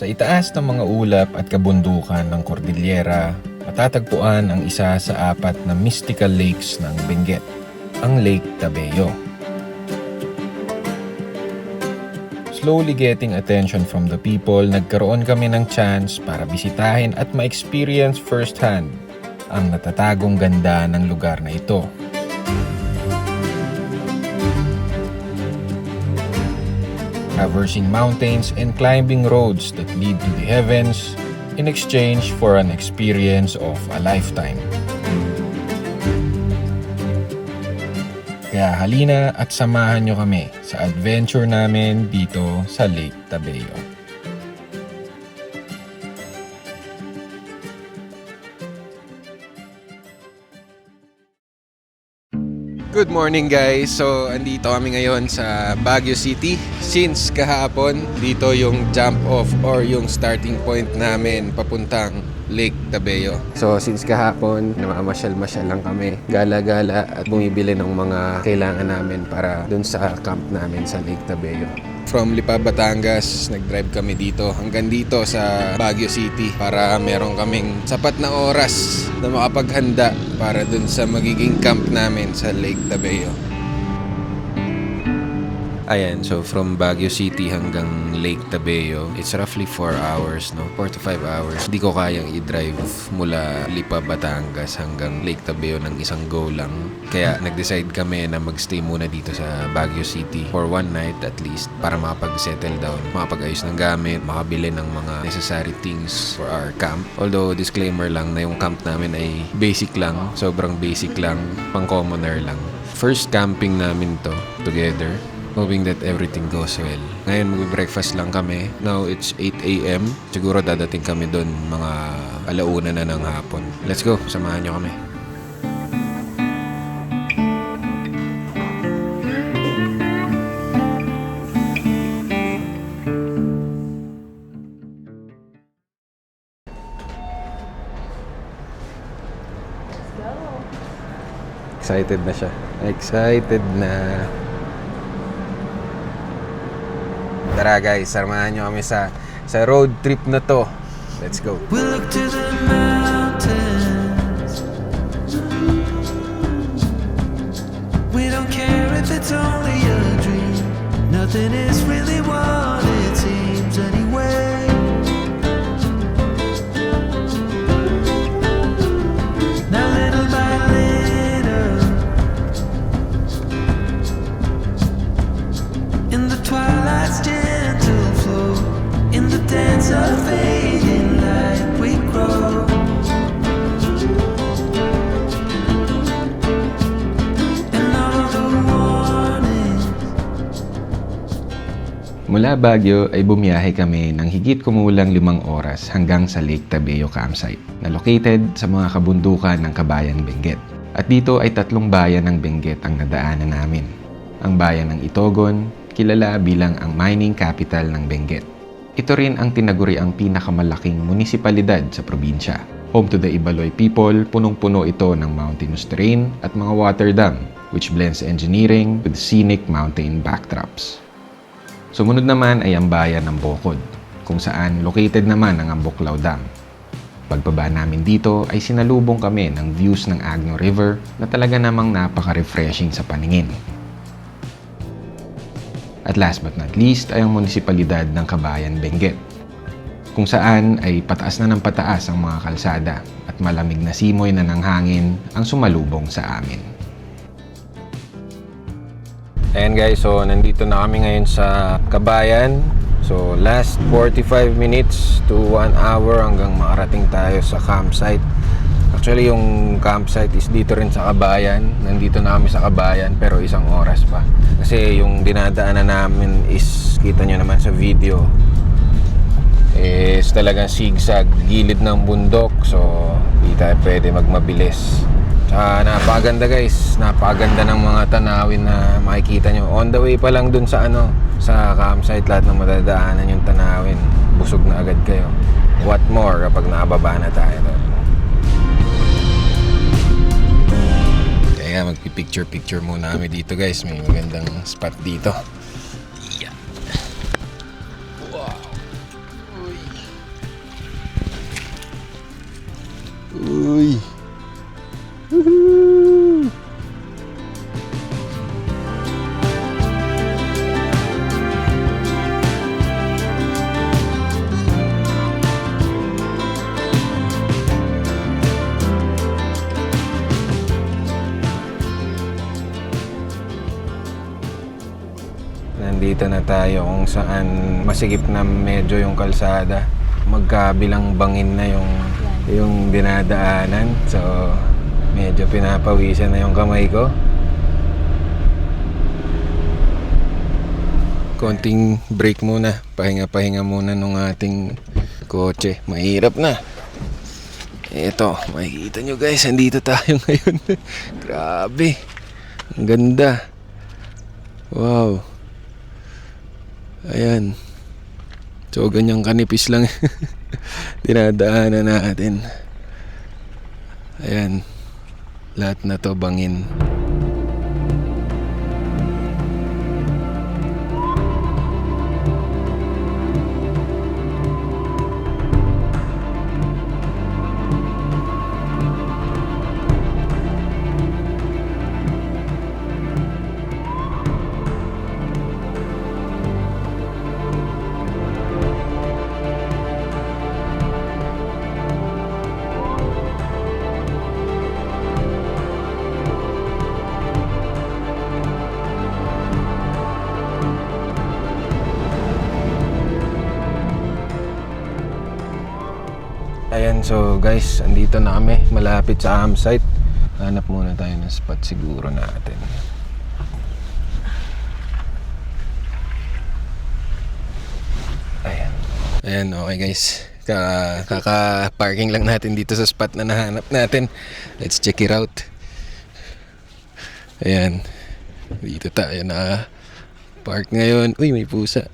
Sa itaas ng mga ulap at kabundukan ng Cordillera, matatagpuan ang isa sa 4 na mystical lakes ng Benguet, ang Lake Tabeo. Slowly getting attention from the people, nagkaroon kami ng chance para bisitahin at ma-experience firsthand ang natatagong ganda ng lugar na ito. Traversing mountains and climbing roads that lead to the heavens in exchange for an experience of a lifetime. Kaya halina at samahan nyo kami sa adventure namin dito sa Lake Tabeo. Good morning guys! So, andito kami ngayon sa Baguio City. Since kahapon, dito yung jump off or yung starting point namin papuntang Lake Tabeo. So, since kahapon, namamasyal-masyal lang kami. Gala-gala at bumibili ng mga kailangan namin para dun sa camp namin sa Lake Tabeo. From Lipa, Batangas, nag-drive kami dito hanggang dito sa Baguio City para meron kaming sapat na oras na makapaghanda para dun sa magiging camp namin sa Lake Tabeo. Ayan, so from Baguio City hanggang Lake Tabeo, it's roughly 4 hours, no? 4 to 5 hours. Hindi ko kayang i-drive mula Lipa, Batangas hanggang Lake Tabeo ng isang go lang. Kaya nag-decide kami na magstay muna dito sa Baguio City for one night at least para makapag-settle down, makapag-ayos ng gamit, makabili ng mga necessary things for our camp. Although, disclaimer lang na yung camp namin ay basic lang, sobrang basic lang, pang-commoner lang. First camping namin to together. Hoping that everything goes well. Ngayon mag-breakfast lang kami. Now it's 8 a.m. Siguro dadating kami doon mga 1:00 na ng hapon. Let's go, samahan nyo kami. Excited na siya. Excited na. Tara guys, samahan nyo kami sa road trip na to. Let's go. We look to the mountains. We don't care if it's only a dream. Nothing is really what it seems anyway. Now little by little, in the twilight's gentle flow, in the dance of fading light we grow. And all of the warnings. Mula Baguio ay bumiyahe kami ng higit kumulang 5 oras hanggang sa Lake Tabeo campsite na located sa mga kabundukan ng Kabayan Benguet. At dito ay 3 bayan ng Benguet ang nadaanan namin. Ang bayan ng Itogon, kilala bilang ang mining capital ng Benguet. Ito rin ang tinaguriang pinakamalaking munisipalidad sa probinsya. Home to the Ibaloy people, punong-puno ito ng mountainous terrain at mga water dam, which blends engineering with scenic mountain backdrops. Sumunod naman ay ang bayan ng Bocod, kung saan located naman ang Ambuklao Dam. Pagbaba namin dito ay sinalubong kami ng views ng Agno River na talaga namang napaka-refreshing sa paningin. At last but not least ay ang munisipalidad ng Kabayan Benguet, kung saan ay pataas na ng pataas ang mga kalsada at malamig na simoy na ng hangin ang sumalubong sa amin. Ayan guys, so nandito na kami ngayon sa Kabayan. So last 45 minutes to 1 hour hanggang makarating tayo sa campsite. Actually yung campsite is dito rin sa Kabayan. Nandito na kami sa Kabayan pero 1 oras pa. Kasi yung dinadaanan namin is, kita nyo naman sa video, is talagang zigzag, gilid ng bundok. So di tayo pwede magmabilis. Napakaganda guys, napakaganda ng mga tanawin na makikita nyo. On the way pa lang dun sa sa campsite, lahat ng madadaanan yung tanawin. Busog na agad kayo. What more kapag nakababa na tayo doon. Kaya magpipicture-picture muna kami dito guys. May magandang spot dito. Yeah. Wow. Uy. Uy! Woohoo! Nandito na tayo kung saan masikip na medyo yung kalsada. Magkabilang bangin na yung dinadaanan. So, medyo pinapawisan na yung kamay ko. Konting break muna. Pahinga-pahinga muna nung ating kotse. Mahirap na. Eto, makikita nyo guys, andito tayo ngayon. Grabe. Ang ganda. Wow. Ayan. So, ganyang kanipis lang dinadaanan natin. Ayan. Lahat na to bangin. Ayan, so guys, andito na kami malapit sa campsite. Hanap muna tayo ng spot siguro natin. Ayan. Ayan, okay guys. Kaka-parking lang natin dito sa spot na nahanap natin. Let's check it out. Ayan. Dito tayo na park ngayon. Uy, may pusa.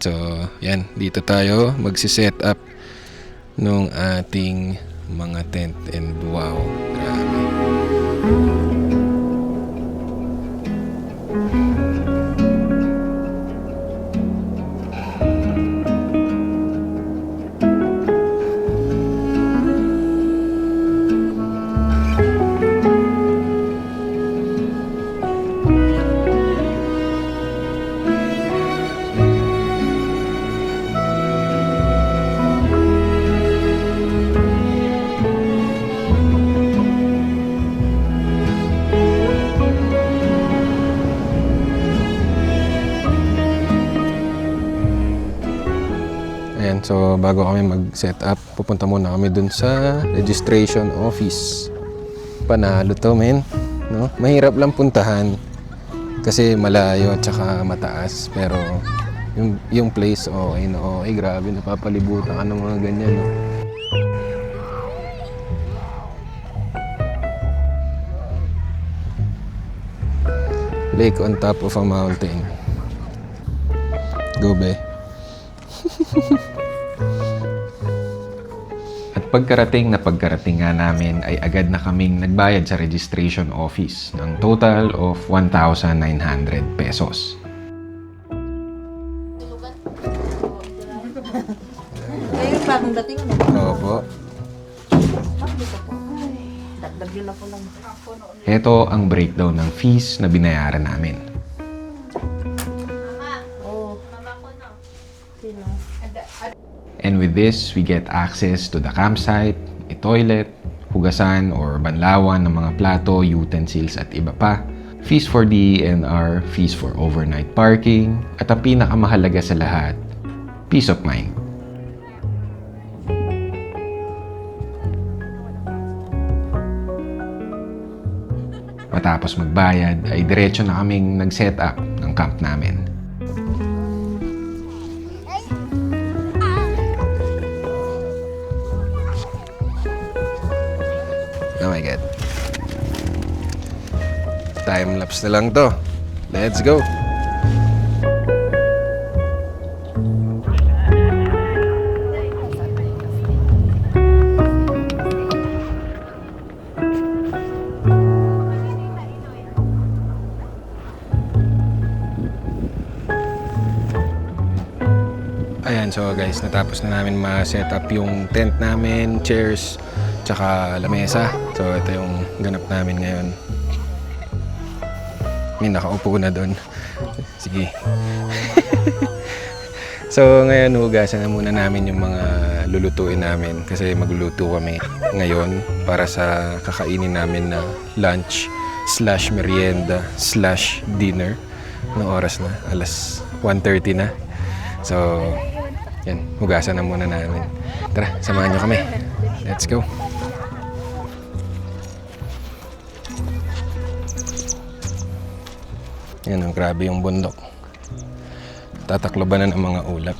So, yan. Dito tayo magsi-set up nung ating mga tent, and wow, grabe. Ayan, so bago kami mag-set up, pupunta muna kami dun sa registration office. Panalo to, men. No? Mahirap lang puntahan kasi malayo at saka mataas. Pero yung place, okay na okay. Grabe, napapalibutan ka ng mga ganyan. No? Lake on top of a mountain. Go, be. At pagkarating nga namin ay agad na kaming nagbayad sa registration office ng total of 1,900 pesos. Ngayon bagong dating ano? Opo. Dito po. Dagdag yun na po lang. Ito ang breakdown ng fees na binayaran namin. Oo. Sino? And with this, we get access to the campsite, a toilet, hugasan or banlawan ng mga plato, utensils at iba pa, fees for DENR, fees for overnight parking, at ang pinakamahalaga sa lahat, peace of mind. Matapos magbayad, ay diretso na kaming nag-set up ng camp namin. Oh my God. Time-lapse na lang to. Let's go! Ayan, so guys, natapos na namin ma-set up yung tent namin, chairs, tsaka lamesa. So ito yung ganap namin ngayon. May nakaupo na doon. Sige. So ngayon hugasan na muna namin yung mga lulutuin namin kasi magluluto kami ngayon para sa kakainin namin na lunch / merienda / dinner. Anong oras na? Alas 1:30 na. So yan, hugasan na muna namin. Tara, samahan nyo kami. Let's go. Yan, grabe yung bundok. Tatakloban na ng mga ulap.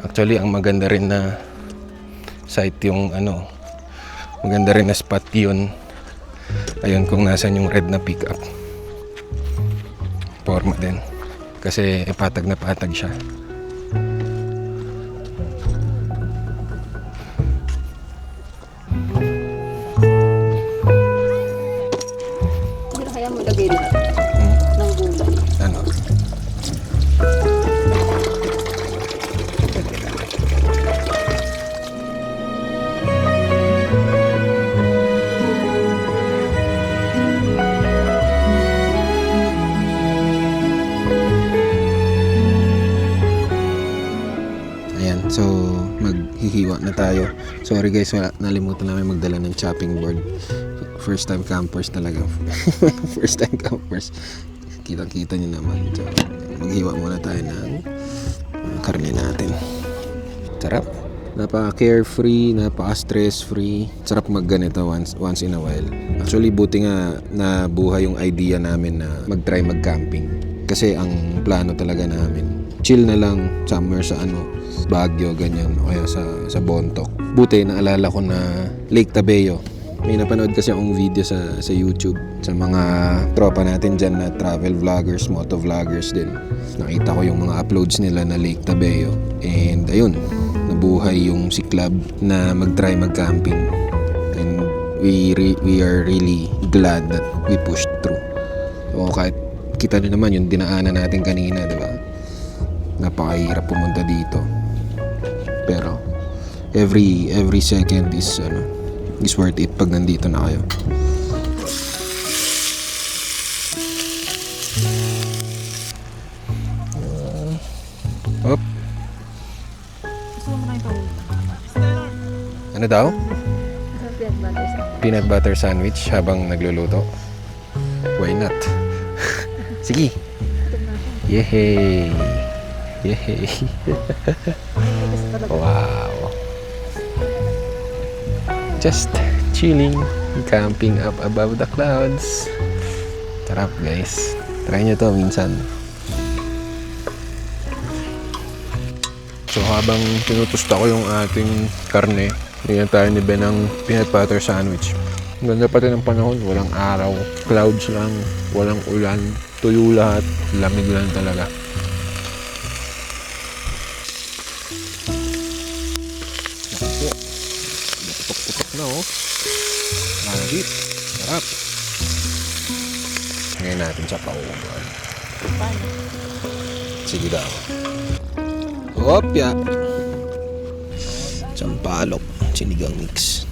Actually, ang maganda rin na site yung maganda rin na spot yun. Ayun, kung nasan yung red na pickup. Forma din. Kasi patag na patag siya. Hindi na kaya mo lagay dito ng gulay. Ano? Ayan, so maghihiwa na tayo. Sorry guys, nalimutan namin magdala ng chopping board. First time campers talaga. First time campers. Kitang-kita nyo naman. So, maghiwa muna tayo ng karne natin. Sarap. Napaka-carefree, napaka-stress-free. Sarap magganito once in a while. Actually, buti nga na buhay yung idea namin na mag-try mag-camping. Kasi ang plano talaga namin, chill na lang somewhere sa Baguio, ganyan, o kaya sa Bontoc. Buti, naalala ko na Lake Tabeo. May napanood kasi akong video sa YouTube sa mga tropa natin dyan na travel vloggers, moto vloggers din. Nakita ko yung mga uploads nila na Lake Tabeo. And ayun, nabuhay yung si Club na mag-try mag-camping. And we are really glad that we pushed through. O kahit kita nyo naman yung dinaanan natin kanina, di ba? Napakahirap pumunta dito. Pero every second is worth it pag nandito na kayo. Op. Ano daw? Peanut butter sandwich habang nagluluto. Why not? Sige. Yehey. Yehey. Wow. Just chilling, camping up above the clouds. Sarap guys. Try nyo to minsan. So habang tinutusta ko yung ating karne, bigyan tayo ni Ben ng peanut butter sandwich. Ganda pati ng panahon, walang araw, clouds lang, walang ulan, tuyo lahat, lamig lang talaga. Putok-putok na Magit, sarap. Ngayon natin sa pauman. Sige daw. Opya. Sampalok, sinigang mix.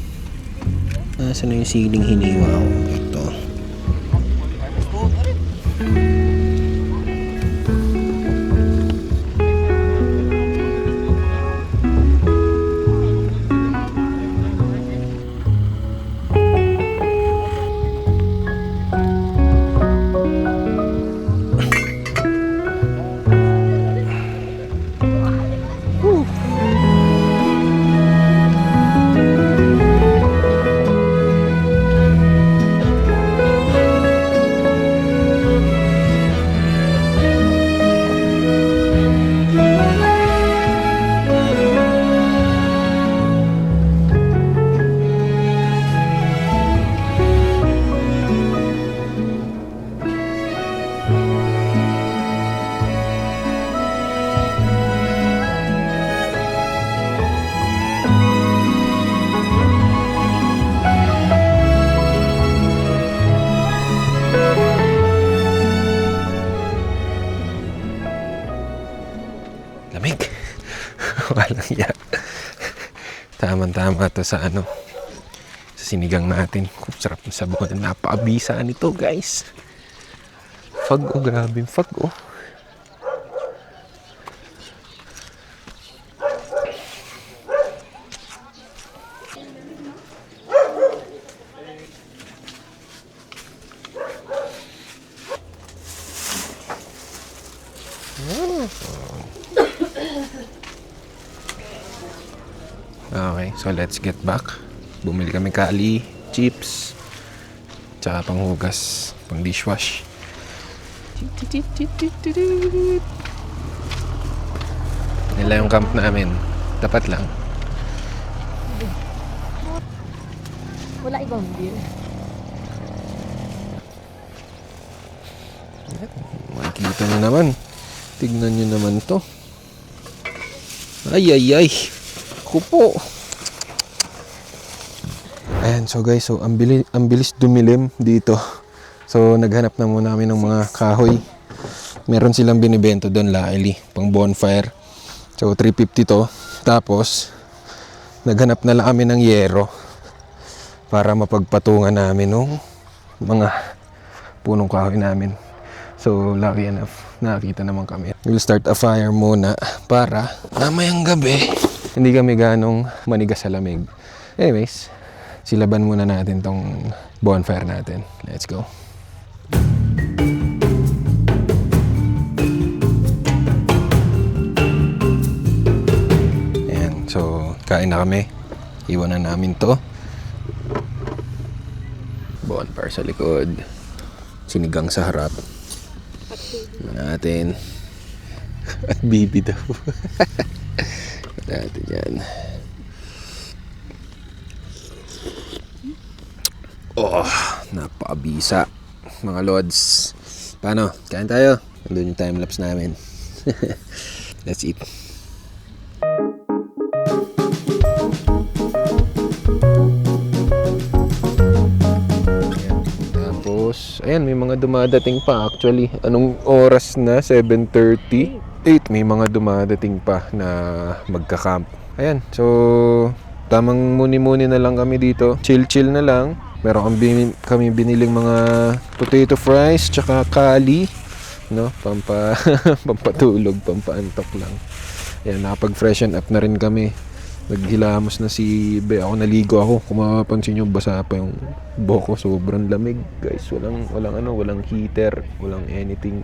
Nasaan na yung siling hiniwa ko? Ito. Lamig. Walang ya. Tama-tama to sa sinigang natin. Sarap na sabaw. Napakabisa nito, guys. Fag, oh, grabe yung fag, oh. Okay, so let's get back. Bumili kami kali, chips, tsaka panghugas, pang dishwash. Nila yung camp namin. Dapat lang. Wala ibang beer. Makikita nyo naman. Tignan nyo naman to. Ay, ay, ay. Kupo. Ayan, so guys, so ang bilis dumilim dito. So naghanap na muna kami ng mga kahoy. Meron silang binibento doon, laili, pang bonfire. So 350 to. Tapos naghanap na lang kami ng yero para mapagpatungan namin ng mga punong kahoy namin. So lucky enough, nakakita naman kami. We'll start a fire muna para mamayang gabi hindi kami ganong manigas sa lamig. Anyways, silaban muna natin tong bonfire natin. Let's go. Ayan, so kain na kami. Iwanan namin to. Bonfire sa likod. Sinigang sa harap. Natin. At bibi daw. Natin yan. Oh, napakabisa. Mga lods. Paano? Kain tayo. Nandun yung time-lapse namin. Let's eat. Tapos, ayan, may mga dumadating pa actually. Anong oras na? 7:30? 8, may mga dumadating pa na magka-camp. Ayan, so tamang muni-muni na lang kami dito. Chill-chill na lang. Meron kami biniling mga potato fries tsaka kali, no? Pampatulog, pampaantok lang. Ayan, nakapag-freshen up na rin kami. Naghilamos na si Be. Ako naligo ako. Kung mapapansin nyo, basa pa yung buhok ko. Sobrang lamig, guys. Walang heater, walang anything.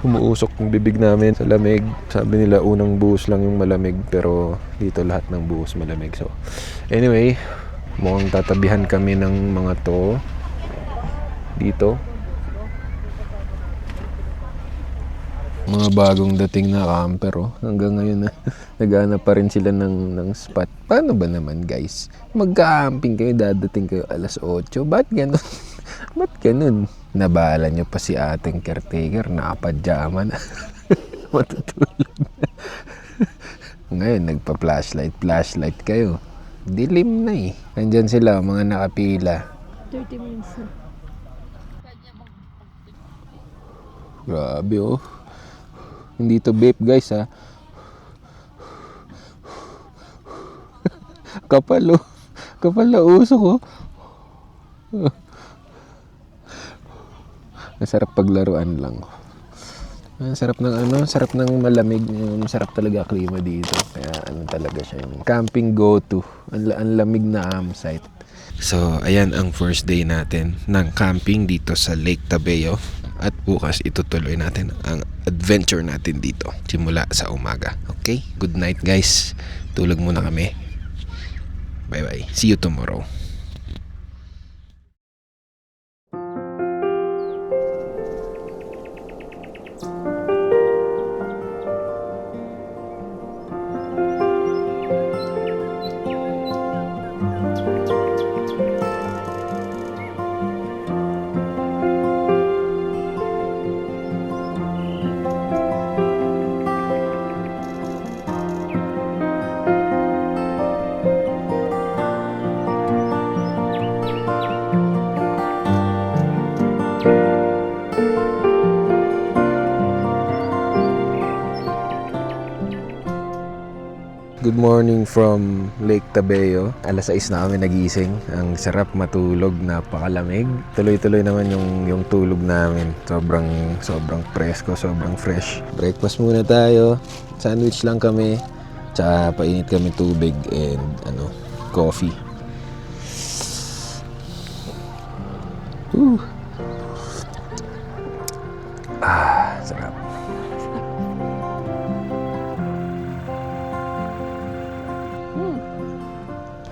Umuusok yung bibig namin sa lamig. Sabi nila unang buhos lang yung malamig, pero dito lahat ng buhos malamig. So anyway, mukhang tatabihan kami ng mga to dito. Mga bagong dating na camper, oh. Hanggang ngayon na naghanap pa rin sila ng spot. Paano ba naman, guys? Magka-camping kayo, dadating kayo alas 8. Ba't ganun? Ba't ganun? Nabala nyo pa si ating caretaker, nakapadyaman. Matutulog na. Ngayon, nagpa-flashlight kayo. Dilim na eh. Nandyan sila, mga nakapila. 30 minutes na. Grabe, oh. Hindi to vape, guys, ha. Kapal, oh. Kapal na usok, oh. Masarap paglaruan lang. Sarap ng malamig. Masarap talaga klima dito. Kaya talaga siya yung camping go-to. Ang lamig na campsite. So, ayan ang first day natin ng camping dito sa Lake Tabeo. At bukas itutuloy natin ang adventure natin dito simula sa umaga. Okay? Good night, guys. Tulog muna kami. Bye-bye. See you tomorrow. Good morning from Lake Tabeo. Alas 6 na kami nagising. Ang sarap matulog, napakalamig. Tuloy-tuloy naman yung tulog namin. Sobrang presko, sobrang fresh. Breakfast muna tayo. Sandwich lang kami. Tsaka painit kami tubig and coffee. Woo! Sarap.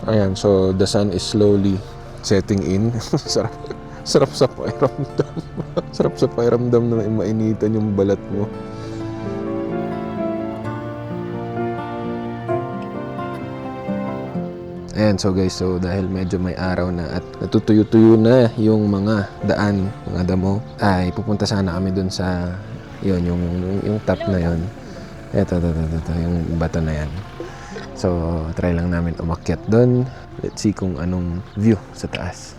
Ayan, so the sun is slowly setting in. sarap sa pakiramdam. Sarap sa pakiramdam na mainitan yung balat mo. Ayan, so guys, dahil medyo may araw na at natutuyo-tuyo na yung mga daan, mga damo, ay pupunta sana kami dun sa yung top na yon. Ito, yung bato na yan. So, try lang namin umakyat doon. Let's see kung anong view sa taas.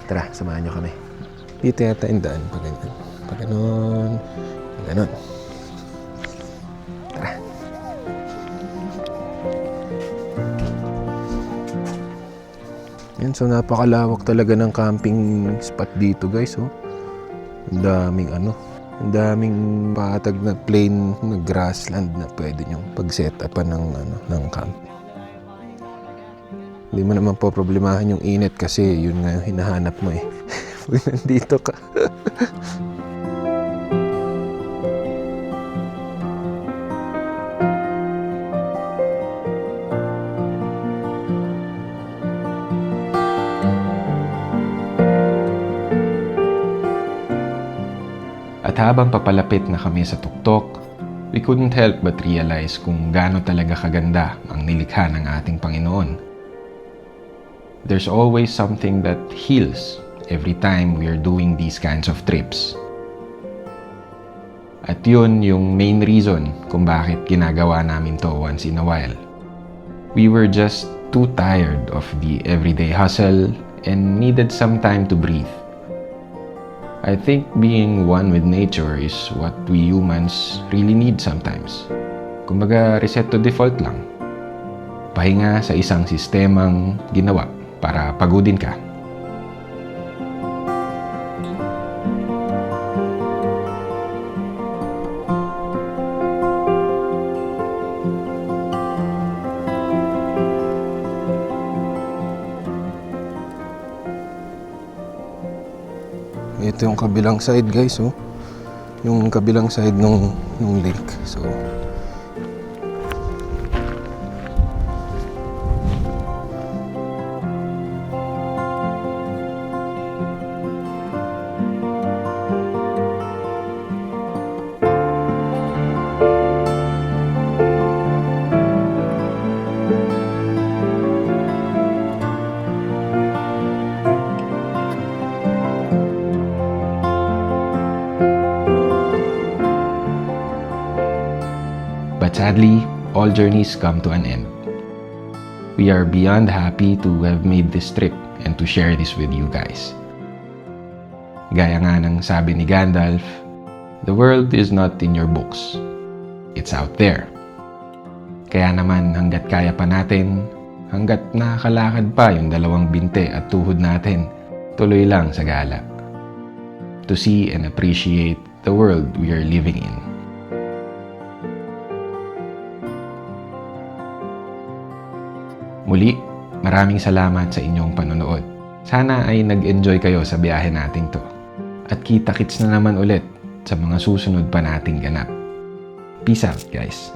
Tara, samahan nyo kami. Dito yata yung daan. Pag ganyan. Pag ganon. Pag ganon. Tara. Yan, so napakalawak talaga ng camping spot dito, guys. Oh. Ang daming patag na plain na grassland na pwede nyong pag-set upan ng camp. Hindi mo naman po problemahan yung init kasi yun nga yung hinahanap mo eh. Pag nandito ka. At habang papalapit na kami sa tuktok, we couldn't help but realize kung gaano talaga kaganda ang nilikha ng ating Panginoon. There's always something that heals every time we are doing these kinds of trips. At yun yung main reason kung bakit ginagawa namin to once in a while. We were just too tired of the everyday hustle and needed some time to breathe. I think being one with nature is what we humans really need sometimes. Kumbaga, reset to default lang. Pahinga sa isang sistemang ginawa para pagodin ka. Ito yung kabilang side, guys, oh. Yung kabilang side nung lake. So but sadly, all journeys come to an end. We are beyond happy to have made this trip and to share this with you guys. Gaya nga ng sabi ni Gandalf, the world is not in your books. It's out there. Kaya naman hanggat kaya pa natin, hanggat nakakalakad pa yung dalawang binte at tuhod natin, tuloy lang sa gala. To see and appreciate the world we are living in. Muli, maraming salamat sa inyong panonood. Sana ay nag-enjoy kayo sa biyahe nating to. At kita-kits na naman ulit sa mga susunod pa nating ganap. Peace out, guys.